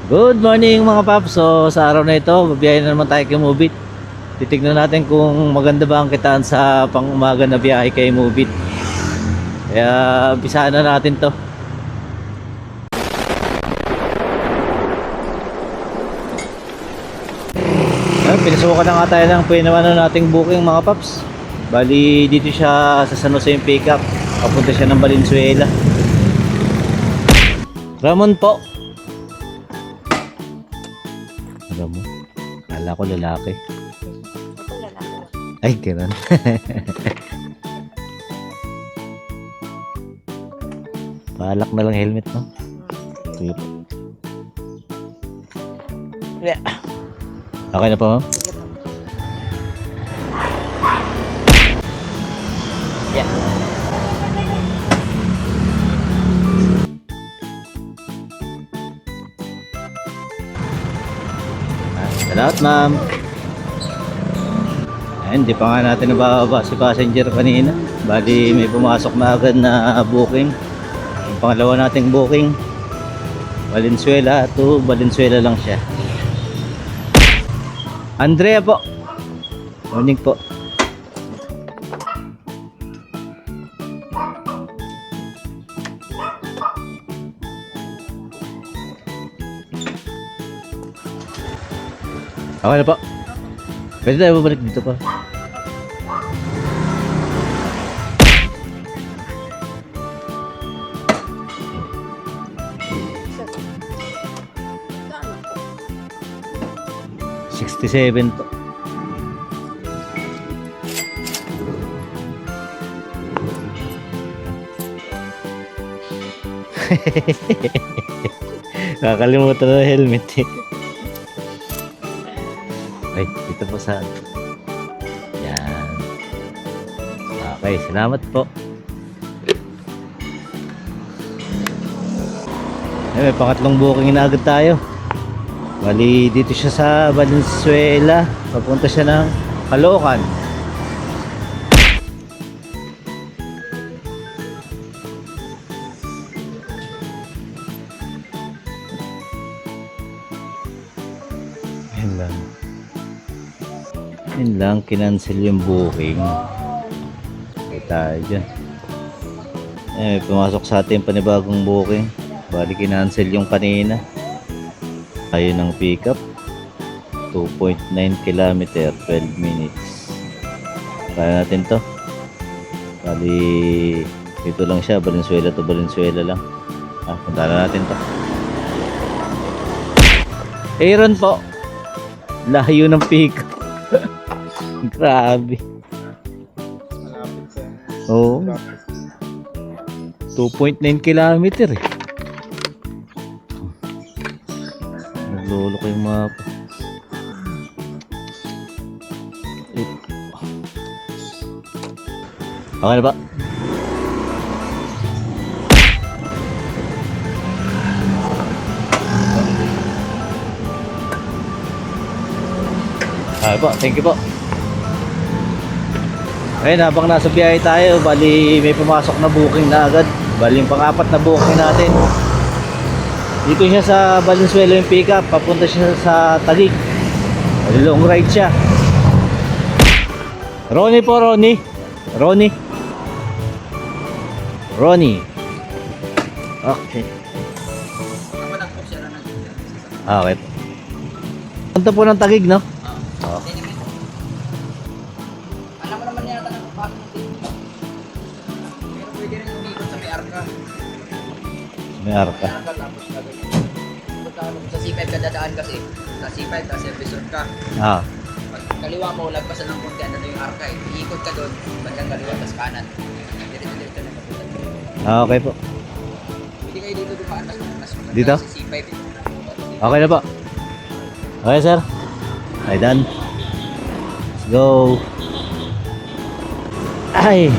Good morning mga paps. So sa araw na ito, babiyahin na naman tayo kay Mubit. Titignan natin kung maganda ba ang kitaan sa pang-umaga na biyahe kay Mubit. Kaya umpisahan na natin to. Pinasukan na nga tayo ng pinawanan nating booking mga paps. Bali dito siya sa San Jose yung pick-up. Papunta siya ng Valenzuela. Ramon po. Ramon? Kala ko lalaki. Ako lalaki. Ay, ganun. Palak na lang helmet, no? Sige po. Yeah. Okay na po, ma'am? Sige po. Yeah. Salamat, ma'am. Ayun, di pa nga natin nabababa si passenger kanina. Bali, may pumasok na agad na booking. Yung pangalawa nating booking, Valenzuela to Valenzuela lang siya. Andrea po. Morning po. Okay na po. Pwede tayo babalik dito pa. Saan? 67 po. Nakakalimutan na helmet eh. Ay, dito po sa... Yan. Okay, salamat po. Ay, may pangatlong booking na agad tayo. Bali, dito siya sa Valenzuela. Papunta siya ng Caloocan. Yan lang. Yan lang, kinancel yung booking. Okay tayo dyan. May pumasok sa atin panibagong booking. Bali, kinancel yung kanina. Ayun ang pick up. 2.9 km, 12 minutes. Kaya natin to. Bali, dito lang siya, Valenzuela to Valenzuela lang. Punta na natin to. Aaron po. Layo ng pick up. Grabe. Oo. 2.9 kilometer eh. Naglolo ko yung mapa. Okay na ba? Okay po, thank you po. Ayun, habang nasa biyahe tayo, bali may pumasok na booking na agad. Bali yung pang-apat na booking natin. Dito siya sa Valenzuela yung pick up, papunta siya sa Taguig. Bali long ride siya. Ronnie po, Ronnie. Ronnie. Ronnie. Okay. Okay po. Punta po ng Taguig, no? Alam mo naman yata ng paano natin. Pero pwede rin umikot sa may arka. May arka. Arka tapos gagawin. Sa C5 ka dadaan kasi. Sa C5 kasi resort ka. Ah. Pag kaliwa mo, lagpasan ng konti, ano yung arka eh. Iikot ka doon, bandang kaliwa, tas kanan. Diretso na papunta. Okay po. Pwede kayo dito dumaan, mas maganda Dito? sa C5 eh. Okay na po. Okay, sir. Okay, done. Let's go. Ay,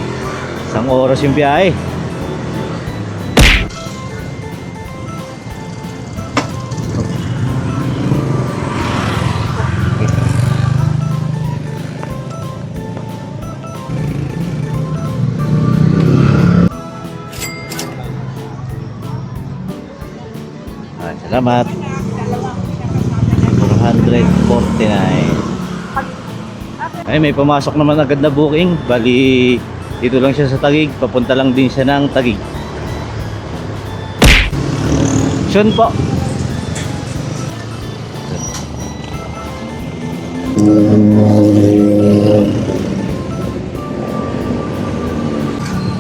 isang oras yung biyahe. Salamat. Ay, may pumasok naman agad na booking. Bali, dito lang siya sa Taguig. Papunta lang din siya ng Taguig. Sean po.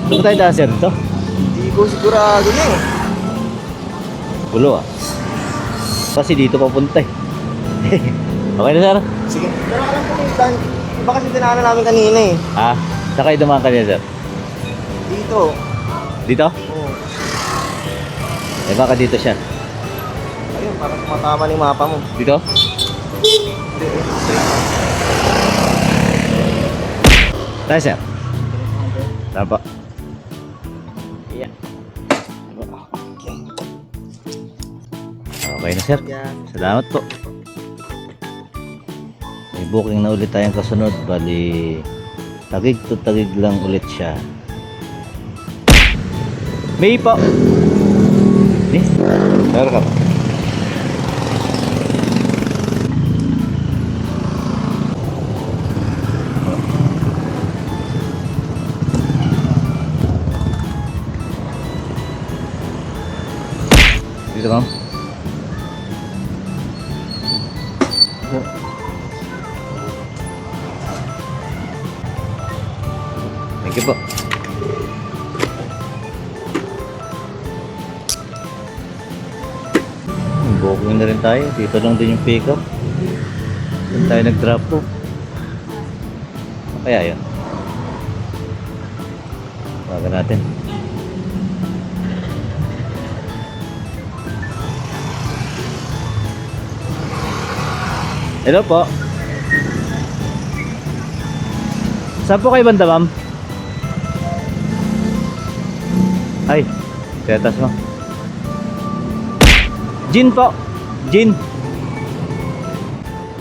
Ano tayo daan, sir, dito? Hindi ko sigurado na eh. Pulo ah. Kasi dito papunta eh. Okay na, sir? Sige. Pero alam ko yung plan. Iba kasi dinaanan namin kanina eh. Ah, saka kayo dumaan kanina, sir? Dito. Dito? Oo. Eh, baka dito siya. Ayun, parang tumatama na yung mapa mo. Dito? Hindi eh. Tayo, sir. Tama. Yeah. Okay na, sir. Yeah. Salamat po. May booking na ulit tayong kasunod. Bali, Taguig to Taguig lang ulit siya. May po. Eh, meron ka pa. Dito, ma'am. Thank you po. Booking na rin tayo. Dito lang din yung pick up. Doon tayo nag-drop po. Kaya yun. Tawagan natin. Hello po. Saan po kayo banda, ma'am? Ay, tetas mo. Gin po. Gin.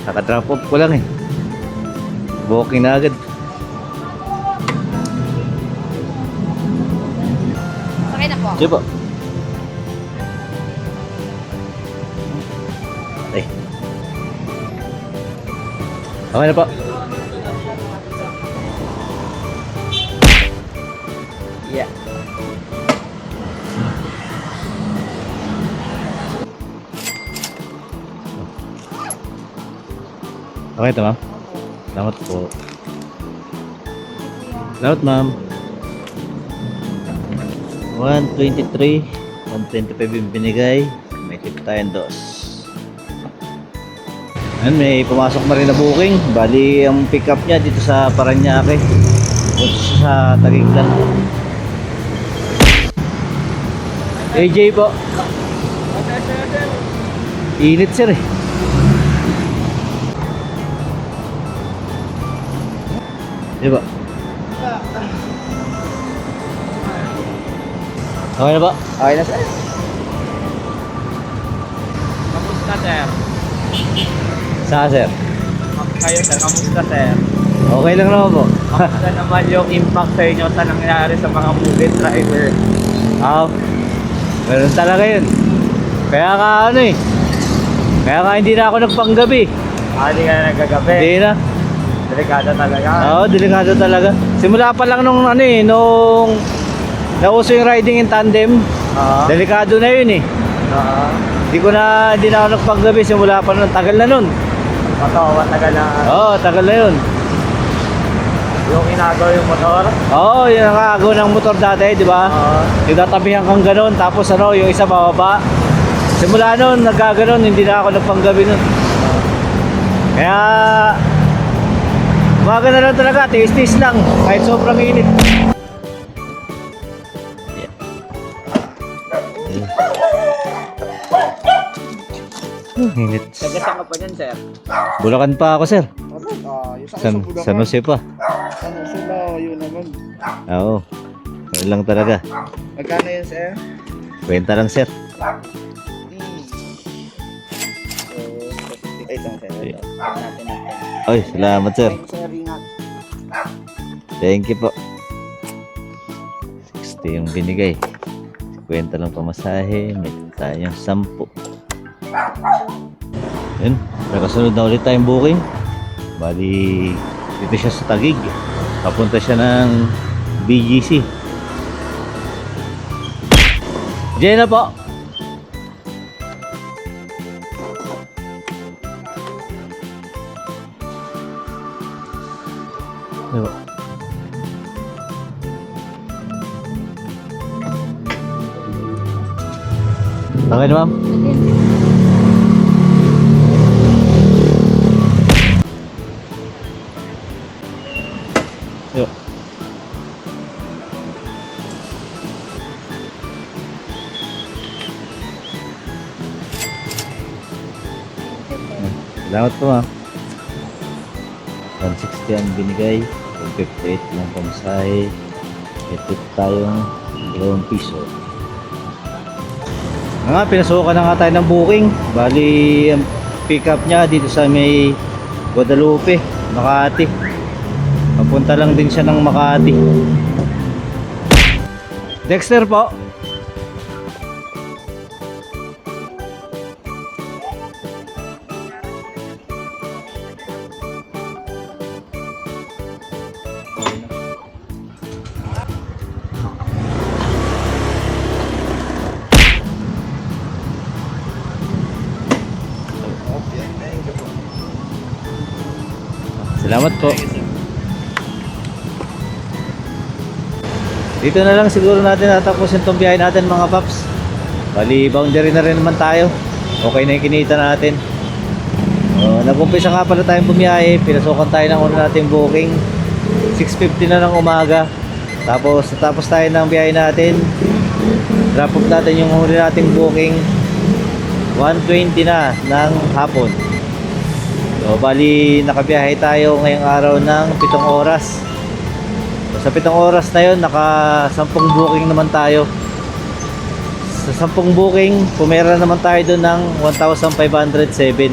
Naka-drop off ko lang eh. Booking na agad. Sakay na po. Sige po. Ay. Okay na po. Yeah. Okay ito, ma'am. Salamat po. Salamat, ma'am. 123, 125 yung binigay. May tip tayong dos. Ayan, may pumasok na rin na booking. Bali, ang pick up niya dito sa Paranaque. Dito sa Taguig lang. AJ po. Init, sir eh. Diba? Okay na ba? Okay na sir. Kamusta, sir? Saan, sir? Kayo, sir. Kamusta, sir? Okay lang naman po. Kamusta naman yung impact sa inyo sa nangyari sa mga movie driver? Meron talaga yun. Kaya ka ano eh. Kaya ka hindi na ako nagpanggabi. Hindi ka na nagagabi. Hindi na. Delikado talaga. Oo, delikado talaga. Simula pa lang nung ano eh, nung nauso yung riding in tandem. Oo. Delikado na yun eh. Oo. Hindi na ako nagpanggabi simula pa nun. Tagal na nun. Matawa, tagal na. Oo, tagal na yun. Yung inagaw yung motor. Oo, yun ang agaw ng motor dati, di ba? Oo. Tinatabihan kang ganun, tapos ano, yung isa bababa. Simula nun, nagkaganon, hindi na ako nagpanggabi nun. Kaya, umaga na lang talaga, tiis-tiis lang, kahit sobrang init. Init. Tagasang ka pa dyan, sir. Bulacan pa ako, sir. Yung San Jose pa. San Jose na, yun naman. Oo. Ano lang talaga. Magkano yun sir? Kwenta lang, sir. Ay, isang sir. Natin natin. Oy, salamat, sir. Sir, ingat. Thank you po. 60 yung binigay. Kwenta lang pamasahe. May tayong 10. Yun, nakasunod na ulit tayong booking. Bali, dito siya sa Taguig. Papunta siya ng BGC. Diyan na po. Diba? Okay na, ma'am? Yo. Salamat po, ma'am. 160 ang binigay, 158 lang pamasahe. Ito tayong 2 piso. Nga, pinasukan na nga tayo ng booking. Bali, ang pick up niya dito sa may Guadalupe, Makati. Papunta lang din siya ng Makati. Dexter po. Salamat po. Dito na lang siguro natin natapusin itong biyahe natin mga paps. Bali, boundary na rin naman tayo. Okay na yung kinita natin. Nag-umpisa nga pala tayong bumiyahe. Pinasukan tayo ng una nating booking. 6:50 na ng umaga. Tapos natapos tayo ng biyahe natin. Drop off natin yung huli nating booking. 1:20 na ng hapon. So, bali nakabiyahe tayo ngayong araw ng 7 oras. So, sa 7 oras na yun, naka 10 booking naman tayo. Sa 10 booking, pumera naman tayo doon ng 1,507.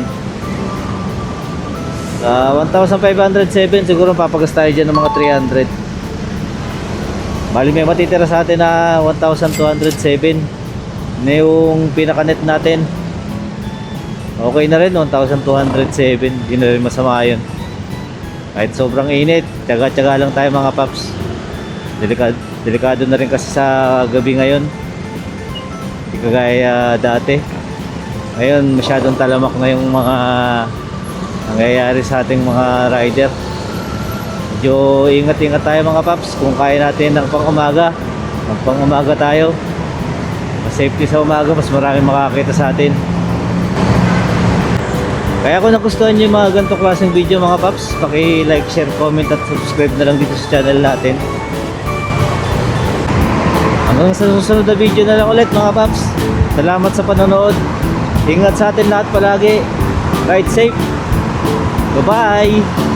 Sa 1,507, siguro papagas tayo dyan ng mga 300. Bali may matitira sa atin na 1,207 na yung pinaka-net natin. Okay na rin, 1,207. Hindi na rin masama yun. Kahit sobrang init, tiyaga-tiyaga lang tayo mga paps. Delikado na rin kasi sa gabi ngayon. Hindi kagaya dati. Ngayon masyadong talamak na yung mga nangyayari sa ating mga rider. Medyo ingat-ingat tayo mga paps. Kung kaya natin ng pang-umaga, magpang-umaga tayo. Mas safety sa umaga, mas maraming makakita sa atin. Kaya kung nagustuhan nyo yung mga ganitong klaseng video mga paps, paki-like, share, comment at subscribe na lang dito sa channel natin. Hanggang sa susunod na video na lang ulit mga paps. Salamat sa panonood. Ingat sa atin lahat palagi. Ride safe. Bye-bye.